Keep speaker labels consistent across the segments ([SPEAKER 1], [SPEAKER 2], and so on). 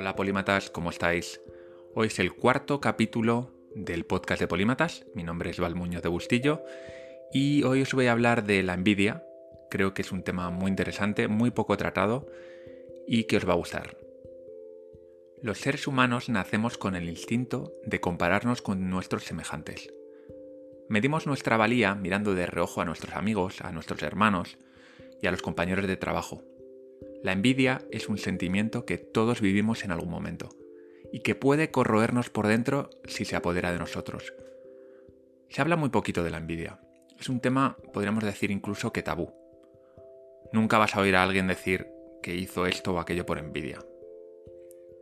[SPEAKER 1] Hola polímatas, ¿cómo estáis? Hoy es el cuarto capítulo del podcast de Polímatas. Mi nombre es Val Muñoz de Bustillo y hoy os voy a hablar de la envidia. Creo que es un tema muy interesante, muy poco tratado y que os va a gustar. Los seres humanos nacemos con el instinto de compararnos con nuestros semejantes. Medimos nuestra valía mirando de reojo a nuestros amigos, a nuestros hermanos y a los compañeros de trabajo. La envidia es un sentimiento que todos vivimos en algún momento y que puede corroernos por dentro si se apodera de nosotros. Se habla muy poquito de la envidia. Es un tema, podríamos decir incluso que tabú. Nunca vas a oír a alguien decir que hizo esto o aquello por envidia.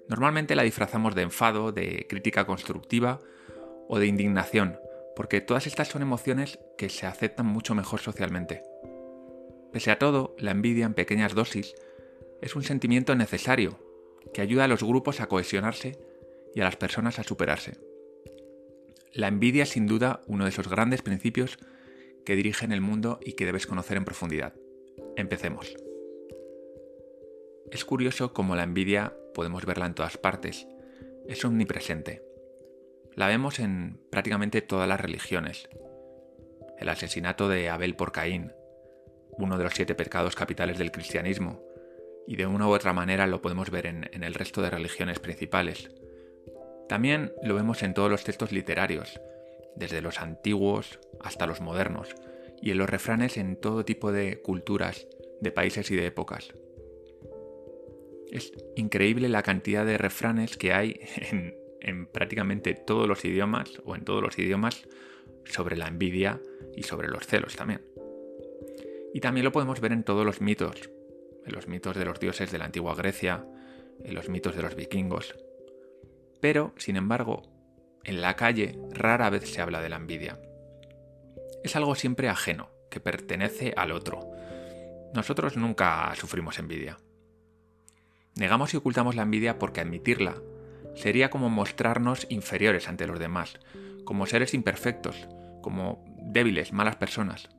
[SPEAKER 1] Normalmente la disfrazamos de enfado, de crítica constructiva o de indignación, porque todas estas son emociones que se aceptan mucho mejor socialmente. Pese a todo, la envidia en pequeñas dosis es un sentimiento necesario que ayuda a los grupos a cohesionarse y a las personas a superarse. La envidia es sin duda uno de esos grandes principios que dirigen el mundo y que debes conocer en profundidad. Empecemos. Es curioso cómo la envidia podemos verla en todas partes. Es omnipresente. La vemos en prácticamente todas las religiones. El asesinato de Abel por Caín, uno de los 7 pecados capitales del cristianismo, y de una u otra manera lo podemos ver en el resto de religiones principales. También lo vemos en todos los textos literarios, desde los antiguos hasta los modernos, y en los refranes en todo tipo de culturas, de países y de épocas. Es increíble la cantidad de refranes que hay en prácticamente todos los idiomas, o en todos los idiomas, sobre la envidia y sobre los celos también. Y también lo podemos ver en todos los mitos, en los mitos de los dioses de la antigua Grecia, en los mitos de los vikingos. Pero, sin embargo, en la calle rara vez se habla de la envidia. Es algo siempre ajeno, que pertenece al otro. Nosotros nunca sufrimos envidia. Negamos y ocultamos la envidia porque admitirla sería como mostrarnos inferiores ante los demás, como seres imperfectos, como débiles, malas personas.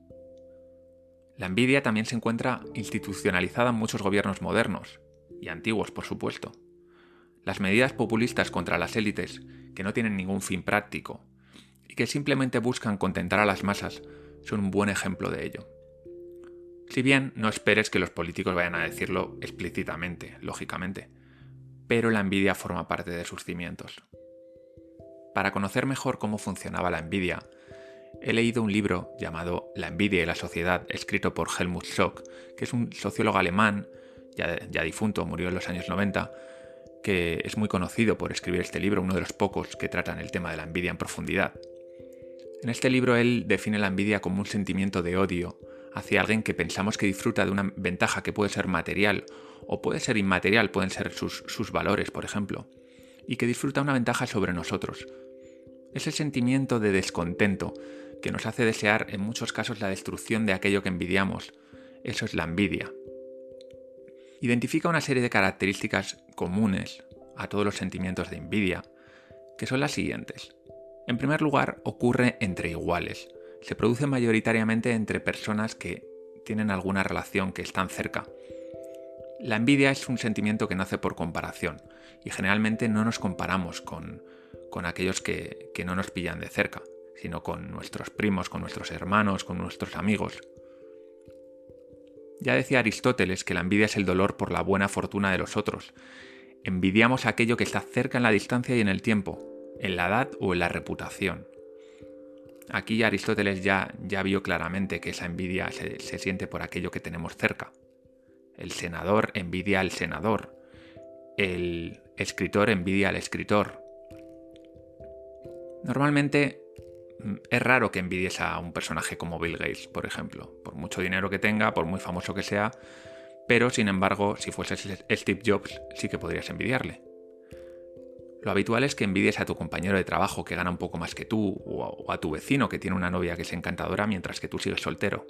[SPEAKER 1] La envidia también se encuentra institucionalizada en muchos gobiernos modernos, y antiguos por supuesto. Las medidas populistas contra las élites, que no tienen ningún fin práctico, y que simplemente buscan contentar a las masas, son un buen ejemplo de ello. Si bien no esperes que los políticos vayan a decirlo explícitamente, lógicamente, pero la envidia forma parte de sus cimientos. Para conocer mejor cómo funcionaba la envidia, he leído un libro llamado La envidia y la sociedad, escrito por Helmut Schock, que es un sociólogo alemán, ya difunto, murió en los años 90, que es muy conocido por escribir este libro, uno de los pocos que tratan el tema de la envidia en profundidad. En este libro él define la envidia como un sentimiento de odio hacia alguien que pensamos que disfruta de una ventaja que puede ser material o puede ser inmaterial, pueden ser sus valores, por ejemplo, y que disfruta una ventaja sobre nosotros. Ese sentimiento de descontento que nos hace desear en muchos casos la destrucción de aquello que envidiamos, eso es la envidia. Identifica una serie de características comunes a todos los sentimientos de envidia, que son las siguientes. En primer lugar, ocurre entre iguales. Se produce mayoritariamente entre personas que tienen alguna relación, que están cerca. La envidia es un sentimiento que nace por comparación, y generalmente no nos comparamos con aquellos que no nos pillan de cerca, sino con nuestros primos, con nuestros hermanos, con nuestros amigos. Ya decía Aristóteles que la envidia es el dolor por la buena fortuna de los otros. Envidiamos aquello que está cerca en la distancia y en el tiempo, en la edad o en la reputación. Aquí Aristóteles ya vio claramente que esa envidia se siente por aquello que tenemos cerca. El senador envidia al senador. El escritor envidia al escritor. Normalmente es raro que envidies a un personaje como Bill Gates, por ejemplo, por mucho dinero que tenga, por muy famoso que sea, pero sin embargo, si fueses Steve Jobs, sí que podrías envidiarle. Lo habitual es que envidies a tu compañero de trabajo que gana un poco más que tú, o a tu vecino que tiene una novia que es encantadora mientras que tú sigues soltero.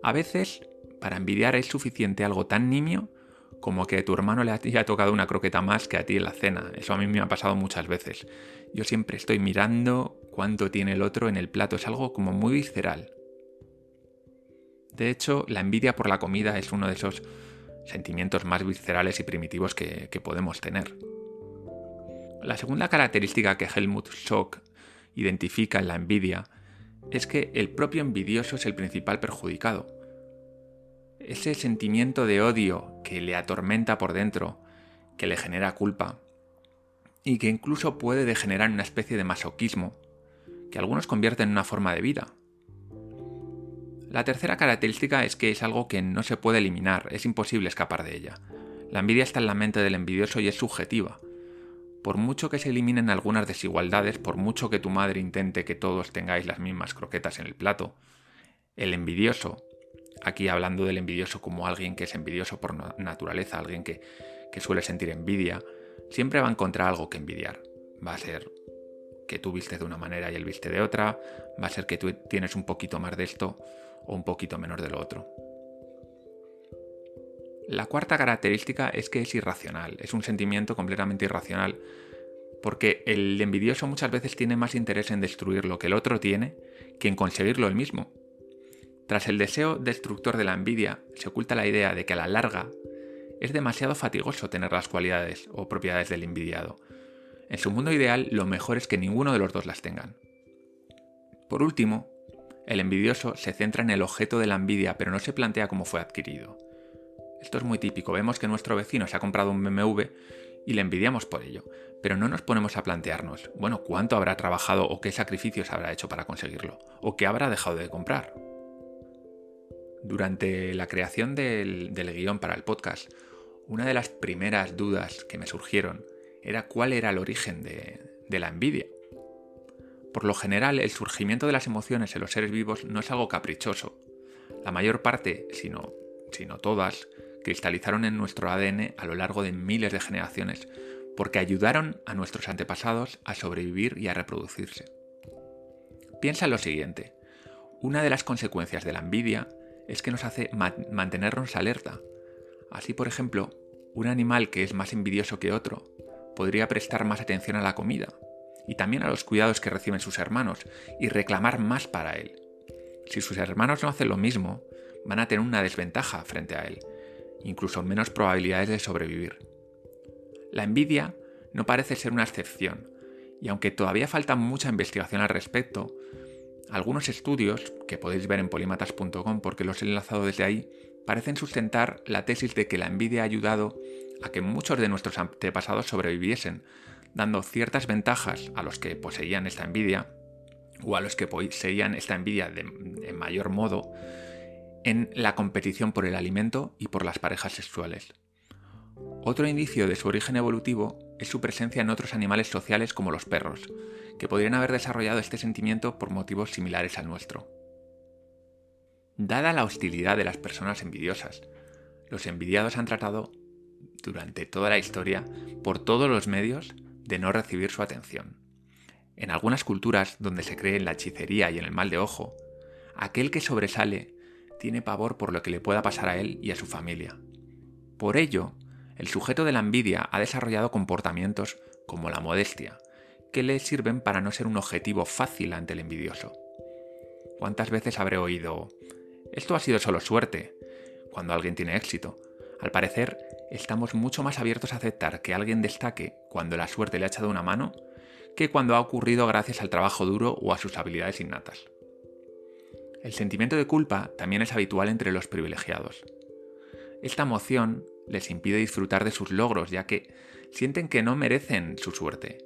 [SPEAKER 1] A veces, para envidiar es suficiente algo tan nimio como que a tu hermano le haya tocado una croqueta más que a ti en la cena. Eso a mí me ha pasado muchas veces. Yo siempre estoy mirando cuánto tiene el otro en el plato. Es algo como muy visceral. De hecho, la envidia por la comida es uno de esos sentimientos más viscerales y primitivos que podemos tener. La segunda característica que Helmut Schock identifica en la envidia es que el propio envidioso es el principal perjudicado. Ese sentimiento de odio que le atormenta por dentro, que le genera culpa y que incluso puede degenerar en una especie de masoquismo que algunos convierten en una forma de vida. La tercera característica es que es algo que no se puede eliminar, es imposible escapar de ella. La envidia está en la mente del envidioso y es subjetiva. Por mucho que se eliminen algunas desigualdades, por mucho que tu madre intente que todos tengáis las mismas croquetas en el plato, el envidioso, aquí hablando del envidioso como alguien que es envidioso por naturaleza, alguien que suele sentir envidia, siempre va a encontrar algo que envidiar. Va a ser que tú vistes de una manera y él viste de otra, va a ser que tú tienes un poquito más de esto o un poquito menos de lo otro. La cuarta característica es que es irracional, es un sentimiento completamente irracional, porque el envidioso muchas veces tiene más interés en destruir lo que el otro tiene que en conseguirlo él mismo. Tras el deseo destructor de la envidia, se oculta la idea de que a la larga es demasiado fatigoso tener las cualidades o propiedades del envidiado. En su mundo ideal, lo mejor es que ninguno de los dos las tengan. Por último, el envidioso se centra en el objeto de la envidia, pero no se plantea cómo fue adquirido. Esto es muy típico, vemos que nuestro vecino se ha comprado un BMW y le envidiamos por ello, pero no nos ponemos a plantearnos, bueno, cuánto habrá trabajado o qué sacrificios habrá hecho para conseguirlo, o qué habrá dejado de comprar. Durante la creación del guión para el podcast, una de las primeras dudas que me surgieron era cuál era el origen de la envidia. Por lo general, el surgimiento de las emociones en los seres vivos no es algo caprichoso. La mayor parte, si no todas, cristalizaron en nuestro ADN a lo largo de miles de generaciones, porque ayudaron a nuestros antepasados a sobrevivir y a reproducirse. Piensa en lo siguiente: una de las consecuencias de la envidia es que nos hace mantenernos alerta. Así, por ejemplo, un animal que es más envidioso que otro podría prestar más atención a la comida y también a los cuidados que reciben sus hermanos y reclamar más para él. Si sus hermanos no hacen lo mismo, van a tener una desventaja frente a él, incluso menos probabilidades de sobrevivir. La envidia no parece ser una excepción, y aunque todavía falta mucha investigación al respecto, algunos estudios, que podéis ver en polímatas.com porque los he enlazado desde ahí, parecen sustentar la tesis de que la envidia ha ayudado a que muchos de nuestros antepasados sobreviviesen, dando ciertas ventajas a los que poseían esta envidia, o a los que poseían esta envidia en mayor modo, en la competición por el alimento y por las parejas sexuales. Otro indicio de su origen evolutivo es su presencia en otros animales sociales como los perros, que podrían haber desarrollado este sentimiento por motivos similares al nuestro. Dada la hostilidad de las personas envidiosas, los envidiados han tratado, durante toda la historia, por todos los medios, de no recibir su atención. En algunas culturas, donde se cree en la hechicería y en el mal de ojo, aquel que sobresale tiene pavor por lo que le pueda pasar a él y a su familia. Por ello, el sujeto de la envidia ha desarrollado comportamientos como la modestia, que le sirven para no ser un objetivo fácil ante el envidioso. ¿Cuántas veces habré oído: esto ha sido solo suerte, cuando alguien tiene éxito? Al parecer, estamos mucho más abiertos a aceptar que alguien destaque cuando la suerte le ha echado una mano que cuando ha ocurrido gracias al trabajo duro o a sus habilidades innatas. El sentimiento de culpa también es habitual entre los privilegiados. Esta emoción les impide disfrutar de sus logros, ya que sienten que no merecen su suerte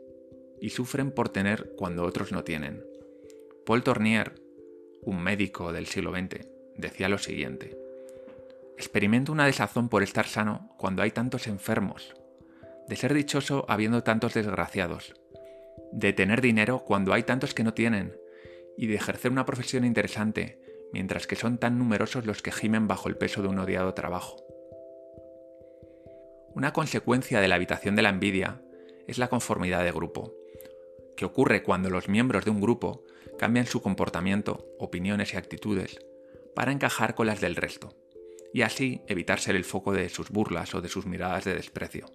[SPEAKER 1] y sufren por tener cuando otros no tienen. Paul Tournier, un médico del siglo XX, decía lo siguiente: experimento una desazón por estar sano cuando hay tantos enfermos, de ser dichoso habiendo tantos desgraciados, de tener dinero cuando hay tantos que no tienen, y de ejercer una profesión interesante mientras que son tan numerosos los que gimen bajo el peso de un odiado trabajo. Una consecuencia de la habitación de la envidia es la conformidad de grupo, que ocurre cuando los miembros de un grupo cambian su comportamiento, opiniones y actitudes para encajar con las del resto, y así evitar ser el foco de sus burlas o de sus miradas de desprecio.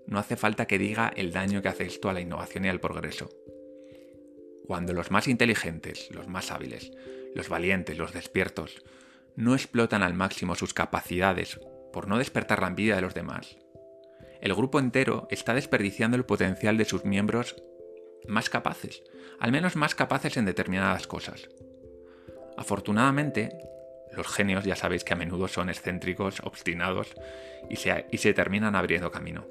[SPEAKER 1] No hace falta que diga el daño que hace esto a la innovación y al progreso. Cuando los más inteligentes, los más hábiles, los valientes, los despiertos, no explotan al máximo sus capacidades por no despertar la envidia de los demás, el grupo entero está desperdiciando el potencial de sus miembros más capaces, al menos más capaces en determinadas cosas. Afortunadamente, los genios ya sabéis que a menudo son excéntricos, obstinados y se terminan abriendo camino.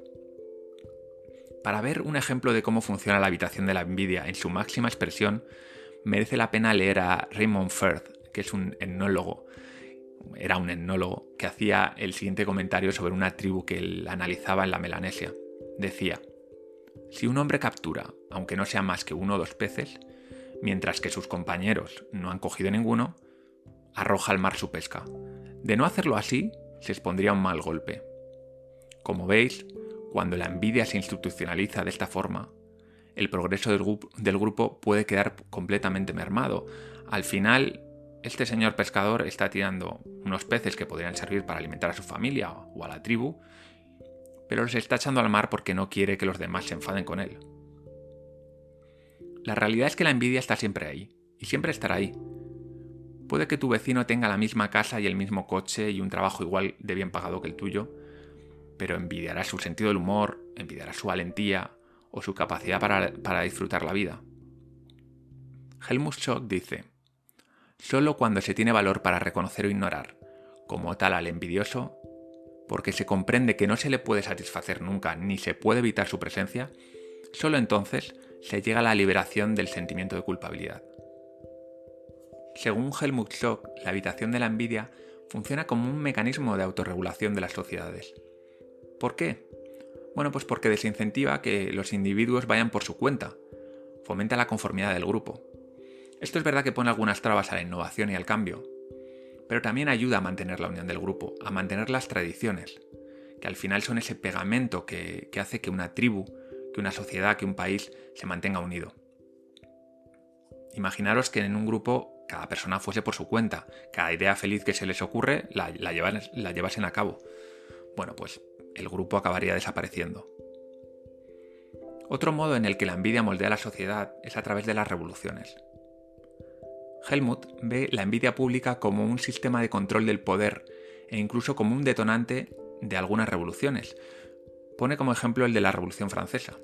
[SPEAKER 1] Para ver un ejemplo de cómo funciona la habitación de la envidia en su máxima expresión, merece la pena leer a Raymond Firth, que es era un etnólogo, que hacía el siguiente comentario sobre una tribu que él analizaba en la Melanesia. Decía: si un hombre captura, aunque no sea más que 1 o 2 peces, mientras que sus compañeros no han cogido ninguno, arroja al mar su pesca. De no hacerlo así, se expondría a un mal golpe. Como veis, cuando la envidia se institucionaliza de esta forma, el progreso del grupo puede quedar completamente mermado. Al final, este señor pescador está tirando unos peces que podrían servir para alimentar a su familia o a la tribu, pero los está echando al mar porque no quiere que los demás se enfaden con él. La realidad es que la envidia está siempre ahí, y siempre estará ahí. Puede que tu vecino tenga la misma casa y el mismo coche y un trabajo igual de bien pagado que el tuyo, pero envidiarás su sentido del humor, envidiarás su valentía o su capacidad para disfrutar la vida. Helmut Schock dice: solo cuando se tiene valor para reconocer o ignorar como tal al envidioso, porque se comprende que no se le puede satisfacer nunca ni se puede evitar su presencia, solo entonces se llega a la liberación del sentimiento de culpabilidad. Según Helmut Schock, la habitación de la envidia funciona como un mecanismo de autorregulación de las sociedades. ¿Por qué? Bueno, pues porque desincentiva que los individuos vayan por su cuenta, fomenta la conformidad del grupo. Esto es verdad que pone algunas trabas a la innovación y al cambio, pero también ayuda a mantener la unión del grupo, a mantener las tradiciones, que al final son ese pegamento que hace que una tribu, que una sociedad, que un país se mantenga unido. Imaginaros que en un grupo cada persona fuese por su cuenta, cada idea feliz que se les ocurre la llevasen a cabo. Bueno, pues el grupo acabaría desapareciendo. Otro modo en el que la envidia moldea la sociedad es a través de las revoluciones. Helmut ve la envidia pública como un sistema de control del poder e incluso como un detonante de algunas revoluciones. Pone como ejemplo el de la Revolución Francesa,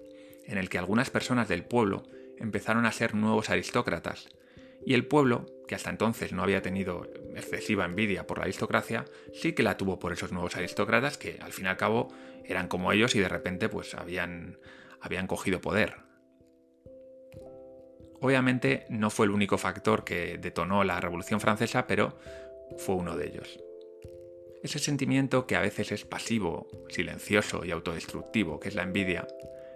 [SPEAKER 1] en el que algunas personas del pueblo empezaron a ser nuevos aristócratas, y el pueblo, que hasta entonces no había tenido excesiva envidia por la aristocracia, sí que la tuvo por esos nuevos aristócratas que al fin y al cabo eran como ellos y de repente pues habían cogido poder. Obviamente no fue el único factor que detonó la Revolución Francesa, pero fue uno de ellos. Ese sentimiento que a veces es pasivo, silencioso y autodestructivo, que es la envidia,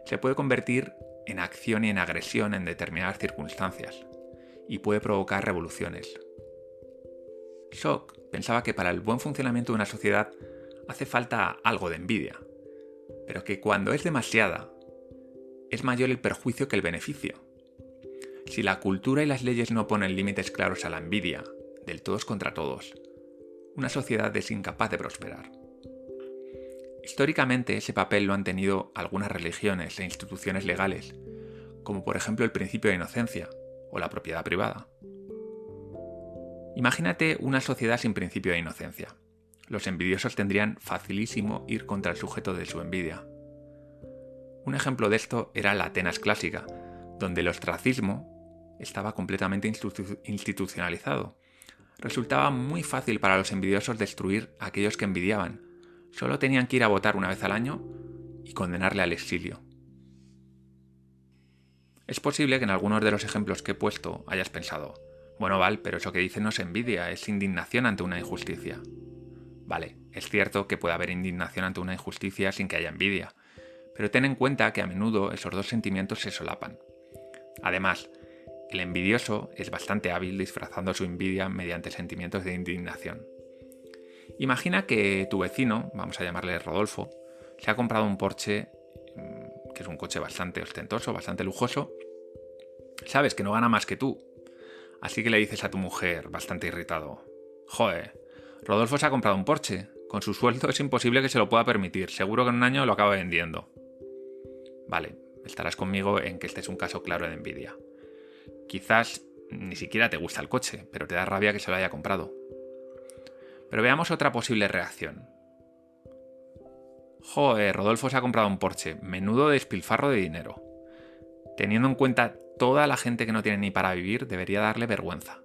[SPEAKER 1] se puede convertir en acción y en agresión en determinadas circunstancias, y puede provocar revoluciones. Schock pensaba que para el buen funcionamiento de una sociedad hace falta algo de envidia, pero que cuando es demasiada, es mayor el perjuicio que el beneficio. Si la cultura y las leyes no ponen límites claros a la envidia, del todos contra todos, una sociedad es incapaz de prosperar. Históricamente ese papel lo han tenido algunas religiones e instituciones legales, como por ejemplo el principio de inocencia o la propiedad privada. Imagínate una sociedad sin principio de inocencia. Los envidiosos tendrían facilísimo ir contra el sujeto de su envidia. Un ejemplo de esto era la Atenas clásica, donde el ostracismo estaba completamente institucionalizado. Resultaba muy fácil para los envidiosos destruir a aquellos que envidiaban. Solo tenían que ir a votar una vez al año y condenarle al exilio. Es posible que en algunos de los ejemplos que he puesto hayas pensado: bueno, Val, pero eso que dice no es envidia, es indignación ante una injusticia. Vale, es cierto que puede haber indignación ante una injusticia sin que haya envidia, pero ten en cuenta que a menudo esos dos sentimientos se solapan. Además, el envidioso es bastante hábil disfrazando su envidia mediante sentimientos de indignación. Imagina que tu vecino, vamos a llamarle Rodolfo, se ha comprado un Porsche, que es un coche bastante ostentoso, bastante lujoso. Sabes que no gana más que tú, así que le dices a tu mujer, bastante irritado: «Joder, Rodolfo se ha comprado un Porsche. Con su sueldo es imposible que se lo pueda permitir. Seguro que en un año lo acaba vendiendo». Vale, estarás conmigo en que este es un caso claro de envidia. Quizás ni siquiera te gusta el coche, pero te da rabia que se lo haya comprado. Pero veamos otra posible reacción. Joder, Rodolfo se ha comprado un Porsche, menudo despilfarro de dinero. Teniendo en cuenta toda la gente que no tiene ni para vivir, debería darle vergüenza.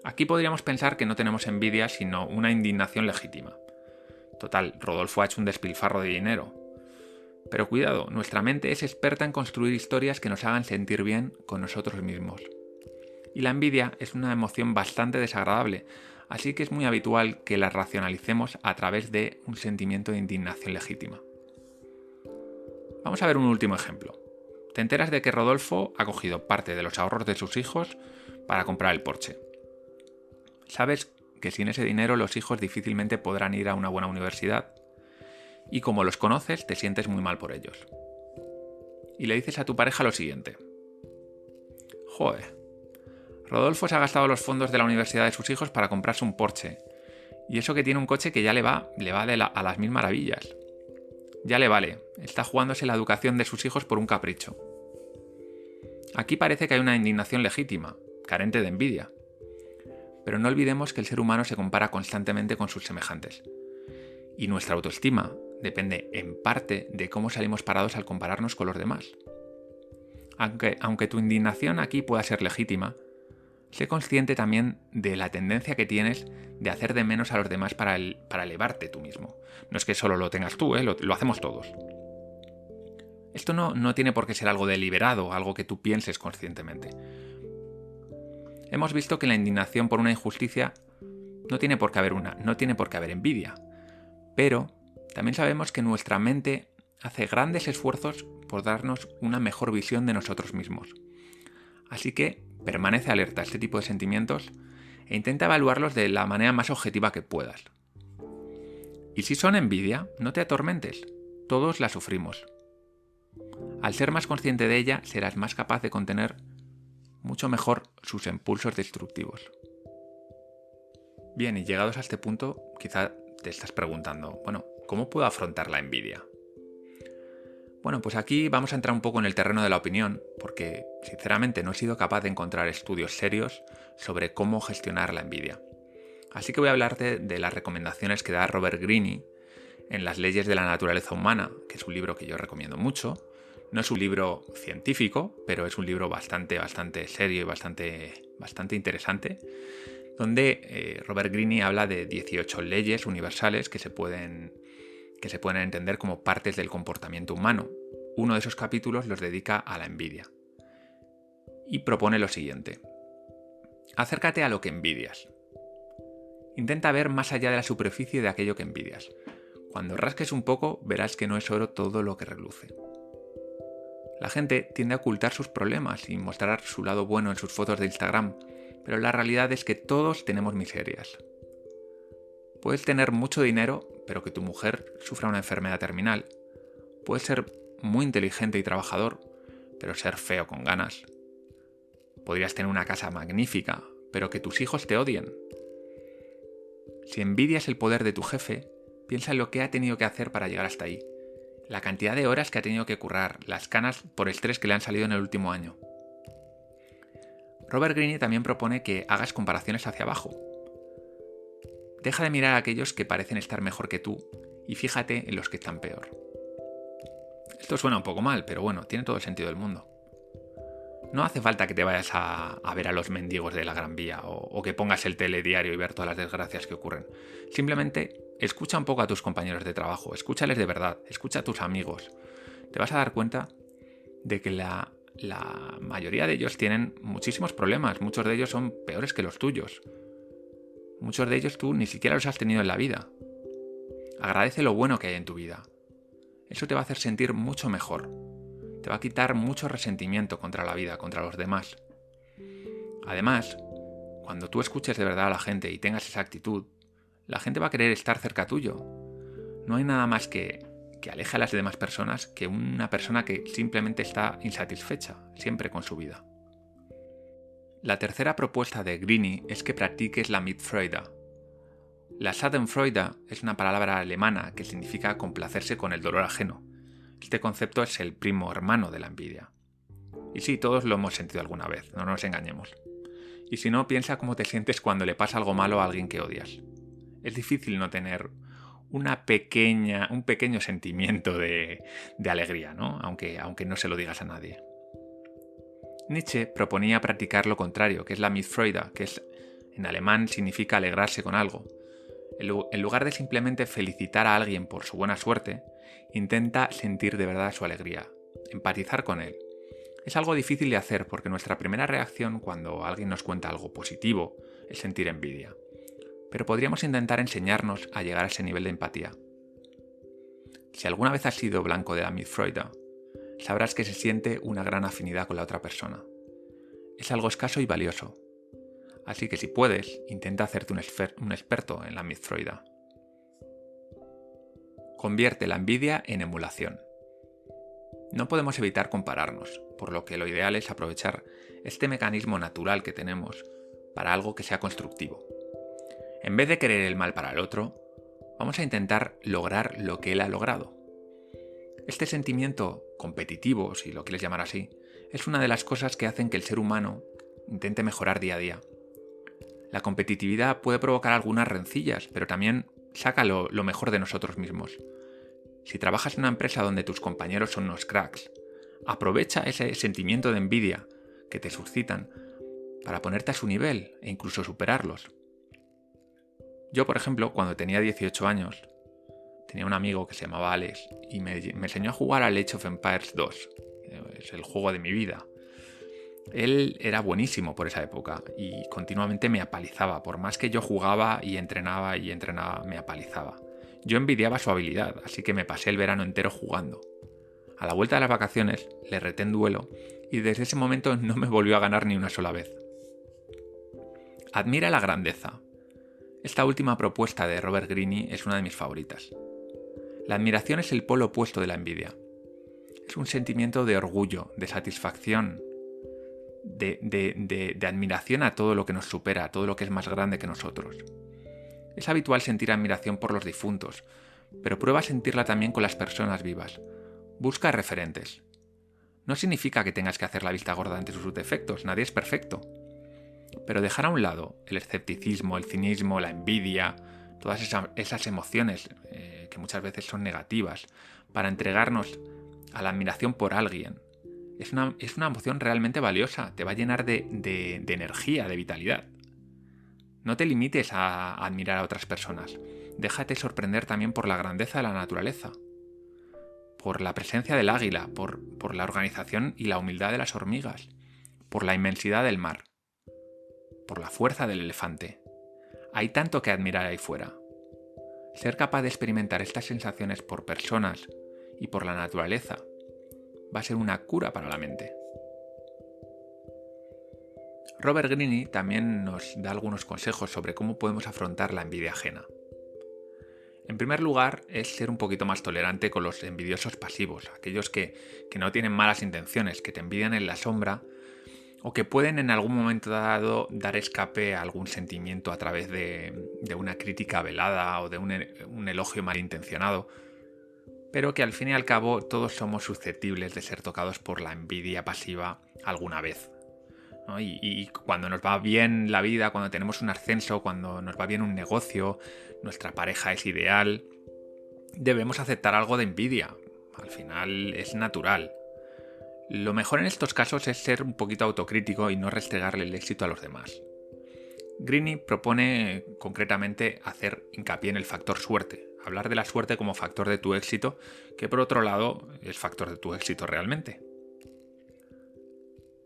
[SPEAKER 1] Aquí podríamos pensar que no tenemos envidia, sino una indignación legítima. Total, Rodolfo ha hecho un despilfarro de dinero. Pero cuidado, nuestra mente es experta en construir historias que nos hagan sentir bien con nosotros mismos. Y la envidia es una emoción bastante desagradable, así que es muy habitual que la racionalicemos a través de un sentimiento de indignación legítima. Vamos a ver un último ejemplo. Te enteras de que Rodolfo ha cogido parte de los ahorros de sus hijos para comprar el Porsche. Sabes que sin ese dinero los hijos difícilmente podrán ir a una buena universidad, y como los conoces te sientes muy mal por ellos. Y le dices a tu pareja lo siguiente: joder, Rodolfo se ha gastado los fondos de la universidad de sus hijos para comprarse un Porsche, y eso que tiene un coche que ya le va a las mil maravillas. Ya le vale, está jugándose la educación de sus hijos por un capricho. Aquí parece que hay una indignación legítima, carente de envidia. Pero no olvidemos que el ser humano se compara constantemente con sus semejantes. Y nuestra autoestima depende en parte de cómo salimos parados al compararnos con los demás. Aunque tu indignación aquí pueda ser legítima, sé consciente también de la tendencia que tienes de hacer de menos a los demás para elevarte tú mismo. No es que solo lo tengas tú, lo hacemos todos. Esto no tiene por qué ser algo deliberado, algo que tú pienses conscientemente. Hemos visto que la indignación por una injusticia no tiene por qué haber envidia. Pero también sabemos que nuestra mente hace grandes esfuerzos por darnos una mejor visión de nosotros mismos. Así que permanece alerta a este tipo de sentimientos e intenta evaluarlos de la manera más objetiva que puedas. Y si son envidia, no te atormentes, todos la sufrimos. Al ser más consciente de ella, serás más capaz de contener mucho mejor sus impulsos destructivos. Bien, y llegados a este punto, quizá te estás preguntando, bueno, ¿cómo puedo afrontar la envidia? Bueno, pues aquí vamos a entrar un poco en el terreno de la opinión, porque sinceramente no he sido capaz de encontrar estudios serios sobre cómo gestionar la envidia. Así que voy a hablarte de las recomendaciones que da Robert Greene en Las leyes de la naturaleza humana, que es un libro que yo recomiendo mucho. No es un libro científico, pero es un libro bastante serio y bastante interesante, donde Robert Greene habla de 18 leyes universales que se pueden entender como partes del comportamiento humano. Uno de esos capítulos los dedica a la envidia. Y propone lo siguiente: acércate a lo que envidias. Intenta ver más allá de la superficie de aquello que envidias. Cuando rasques un poco, verás que no es oro todo lo que reluce. La gente tiende a ocultar sus problemas y mostrar su lado bueno en sus fotos de Instagram, pero la realidad es que todos tenemos miserias. Puedes tener mucho dinero, pero que tu mujer sufra una enfermedad terminal. Puedes ser muy inteligente y trabajador, pero ser feo con ganas. Podrías tener una casa magnífica, pero que tus hijos te odien. Si envidias el poder de tu jefe, piensa en lo que ha tenido que hacer para llegar hasta ahí. La cantidad de horas que ha tenido que currar, las canas por estrés que le han salido en el último año. Robert Greene también propone que hagas comparaciones hacia abajo. Deja de mirar a aquellos que parecen estar mejor que tú y fíjate en los que están peor. Esto suena un poco mal, pero bueno, tiene todo el sentido del mundo. No hace falta que te vayas a ver a los mendigos de la Gran Vía o que pongas el telediario y ver todas las desgracias que ocurren. Simplemente escucha un poco a tus compañeros de trabajo, escúchales de verdad, escucha a tus amigos. Te vas a dar cuenta de que la mayoría de ellos tienen muchísimos problemas, muchos de ellos son peores que los tuyos. Muchos de ellos tú ni siquiera los has tenido en la vida. Agradece lo bueno que hay en tu vida. Eso te va a hacer sentir mucho mejor. Te va a quitar mucho resentimiento contra la vida, contra los demás. Además, cuando tú escuches de verdad a la gente y tengas esa actitud, la gente va a querer estar cerca tuyo. No hay nada más que aleje a las demás personas que una persona que simplemente está insatisfecha, siempre con su vida. La tercera propuesta de Greene es que practiques la Mitfreude. La Schadenfreude es una palabra alemana que significa complacerse con el dolor ajeno. Este concepto es el primo hermano de la envidia. Y sí, todos lo hemos sentido alguna vez, no nos engañemos. Y si no, piensa cómo te sientes cuando le pasa algo malo a alguien que odias. Es difícil no tener un pequeño sentimiento de alegría, ¿no? Aunque no se lo digas a nadie. Nietzsche proponía practicar lo contrario, que es la Mitfreude, que en alemán significa alegrarse con algo. En lugar de simplemente felicitar a alguien por su buena suerte, intenta sentir de verdad su alegría, empatizar con él. Es algo difícil de hacer porque nuestra primera reacción cuando alguien nos cuenta algo positivo es sentir envidia. Pero podríamos intentar enseñarnos a llegar a ese nivel de empatía. Si alguna vez has sido blanco de la Mitfreude, sabrás que se siente una gran afinidad con la otra persona. Es algo escaso y valioso. Así que si puedes, intenta hacerte un experto en la Mitfreude. Convierte la envidia en emulación. No podemos evitar compararnos, por lo que lo ideal es aprovechar este mecanismo natural que tenemos para algo que sea constructivo. En vez de querer el mal para el otro, vamos a intentar lograr lo que él ha logrado. Este sentimiento competitivo, si lo quieres llamar así, es una de las cosas que hacen que el ser humano intente mejorar día a día. La competitividad puede provocar algunas rencillas, pero también saca lo mejor de nosotros mismos. Si trabajas en una empresa donde tus compañeros son unos cracks, aprovecha ese sentimiento de envidia que te suscitan para ponerte a su nivel e incluso superarlos. Yo, por ejemplo, cuando tenía 18 años, tenía un amigo que se llamaba Alex y me enseñó a jugar a Age of Empires 2. Es el juego de mi vida. Él era buenísimo por esa época y continuamente me apalizaba. Por más que yo jugaba y entrenaba, me apalizaba. Yo envidiaba su habilidad, así que me pasé el verano entero jugando. A la vuelta de las vacaciones le reté en duelo y desde ese momento no me volvió a ganar ni una sola vez. Admira la grandeza. Esta última propuesta de Robert Greene es una de mis favoritas. La admiración es el polo opuesto de la envidia. Es un sentimiento de orgullo, de satisfacción, de admiración a todo lo que nos supera, a todo lo que es más grande que nosotros. Es habitual sentir admiración por los difuntos, pero prueba a sentirla también con las personas vivas. Busca referentes. No significa que tengas que hacer la vista gorda ante sus defectos, nadie es perfecto. Pero dejar a un lado el escepticismo, el cinismo, la envidia, todas esas emociones que muchas veces son negativas, para entregarnos a la admiración por alguien, es una emoción realmente valiosa, te va a llenar de energía, de vitalidad. No te limites a admirar a otras personas, déjate sorprender también por la grandeza de la naturaleza, por la presencia del águila, por la organización y la humildad de las hormigas, por la inmensidad del mar, por la fuerza del elefante. Hay tanto que admirar ahí fuera. Ser capaz de experimentar estas sensaciones por personas y por la naturaleza va a ser una cura para la mente. Robert Greene también nos da algunos consejos sobre cómo podemos afrontar la envidia ajena. En primer lugar, es ser un poquito más tolerante con los envidiosos pasivos, aquellos que no tienen malas intenciones, que te envidian en la sombra o que pueden en algún momento dado dar escape a algún sentimiento a través de una crítica velada o de un elogio malintencionado, pero que al fin y al cabo todos somos susceptibles de ser tocados por la envidia pasiva alguna vez, ¿no? Y cuando nos va bien la vida, cuando tenemos un ascenso, cuando nos va bien un negocio, nuestra pareja es ideal, debemos aceptar algo de envidia. Al final es natural. Lo mejor en estos casos es ser un poquito autocrítico y no restregarle el éxito a los demás. Greene propone concretamente hacer hincapié en el factor suerte, hablar de la suerte como factor de tu éxito, que por otro lado es factor de tu éxito realmente.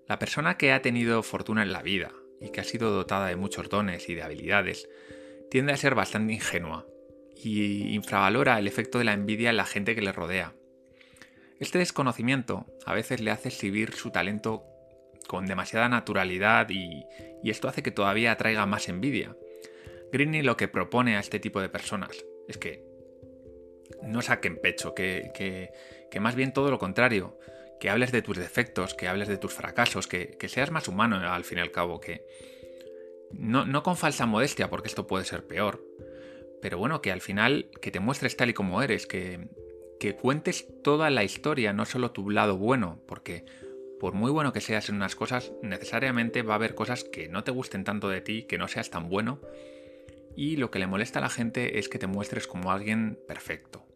[SPEAKER 1] La persona que ha tenido fortuna en la vida y que ha sido dotada de muchos dones y de habilidades tiende a ser bastante ingenua y infravalora el efecto de la envidia en la gente que le rodea. Este desconocimiento a veces le hace exhibir su talento con demasiada naturalidad y esto hace que todavía atraiga más envidia. Greene lo que propone a este tipo de personas es que no saquen pecho, que más bien todo lo contrario, que hables de tus defectos, que hables de tus fracasos, que seas más humano al fin y al cabo, que no con falsa modestia, porque esto puede ser peor, pero bueno, que al final que te muestres tal y como eres, que cuentes toda la historia, no solo tu lado bueno, porque por muy bueno que seas en unas cosas, necesariamente va a haber cosas que no te gusten tanto de ti, que no seas tan bueno, y lo que le molesta a la gente es que te muestres como alguien perfecto.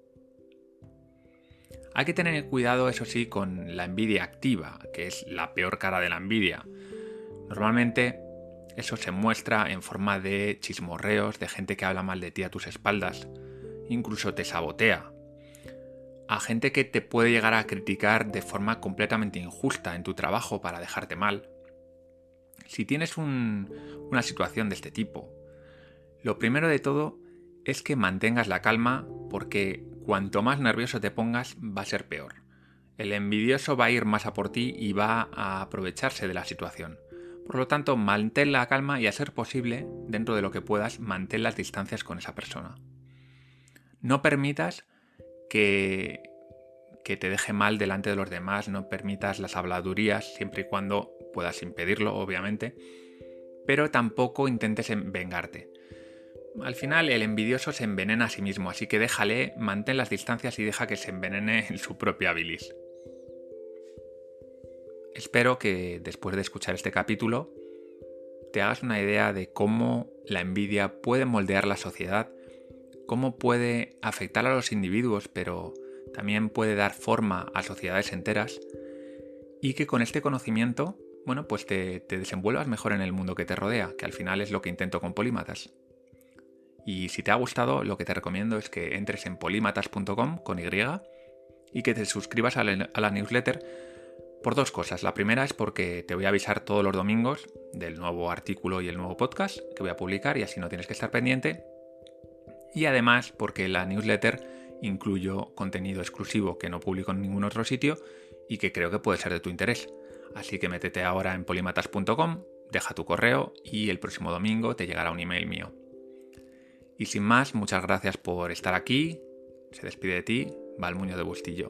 [SPEAKER 1] Hay que tener cuidado, eso sí, con la envidia activa, que es la peor cara de la envidia. Normalmente eso se muestra en forma de chismorreos, de gente que habla mal de ti a tus espaldas, incluso te sabotea. A gente que te puede llegar a criticar de forma completamente injusta en tu trabajo para dejarte mal. Si tienes una situación de este tipo, lo primero de todo es que mantengas la calma, porque cuanto más nervioso te pongas va a ser peor. El envidioso va a ir más a por ti y va a aprovecharse de la situación. Por lo tanto, mantén la calma y, a ser posible, dentro de lo que puedas, mantén las distancias con esa persona. No permitas que te deje mal delante de los demás, no permitas las habladurías, siempre y cuando puedas impedirlo, obviamente, pero tampoco intentes vengarte. Al final el envidioso se envenena a sí mismo, así que déjale, mantén las distancias y deja que se envenene en su propia bilis. Espero que después de escuchar este capítulo te hagas una idea de cómo la envidia puede moldear la sociedad, cómo puede afectar a los individuos, pero también puede dar forma a sociedades enteras, y que con este conocimiento, pues te desenvuelvas mejor en el mundo que te rodea, que al final es lo que intento con Polímatas. Y si te ha gustado, lo que te recomiendo es que entres en polímatas.com con Y y que te suscribas a la newsletter por dos cosas. La primera es porque te voy a avisar todos los domingos del nuevo artículo y el nuevo podcast que voy a publicar, y así no tienes que estar pendiente. Y además porque la newsletter incluyo contenido exclusivo que no publico en ningún otro sitio y que creo que puede ser de tu interés. Así que métete ahora en polímatas.com, deja tu correo y el próximo domingo te llegará un email mío. Y sin más, muchas gracias por estar aquí. Se despide de ti, Valmuño de Bustillo.